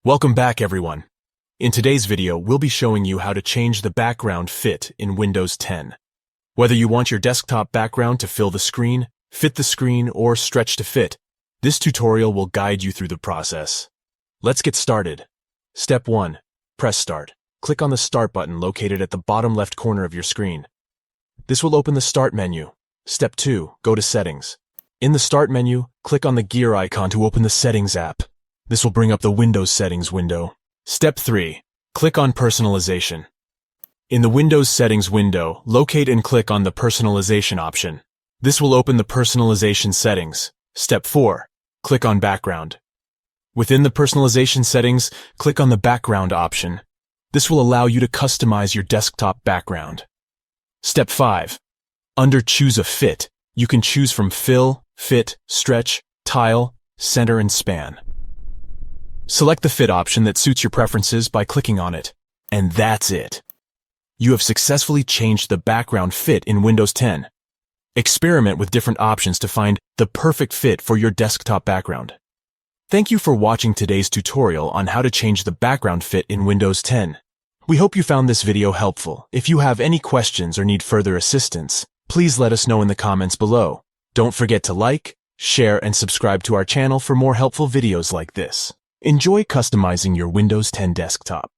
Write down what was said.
Welcome back, everyone. In today's video, we'll be showing you how to change the background fit in Windows 10. Whether you want your desktop background to fill the screen, fit the screen, or stretch to fit, this tutorial will guide you through the process. Let's get started. Step 1. Press Start. Click on the Start button located at the bottom left corner of your screen. This will open the Start menu. Step 2. Go to Settings. In the Start menu, click on the gear icon to open the Settings app. This will bring up the Windows Settings window. Step 3. Click on Personalization. In the Windows Settings window, locate and click on the Personalization option. This will open the Personalization settings. Step 4. Click on Background. Within the Personalization settings, click on the Background option. This will allow you to customize your desktop background. Step 5. Under Choose a Fit, you can choose from Fill, Fit, Stretch, Tile, Center, and Span. Select the fit option that suits your preferences by clicking on it. And that's it. You have successfully changed the background fit in Windows 10. Experiment with different options to find the perfect fit for your desktop background. Thank you for watching today's tutorial on how to change the background fit in Windows 10. We hope you found this video helpful. If you have any questions or need further assistance, please let us know in the comments below. Don't forget to like, share, and subscribe to our channel for more helpful videos like this. Enjoy customizing your Windows 10 desktop.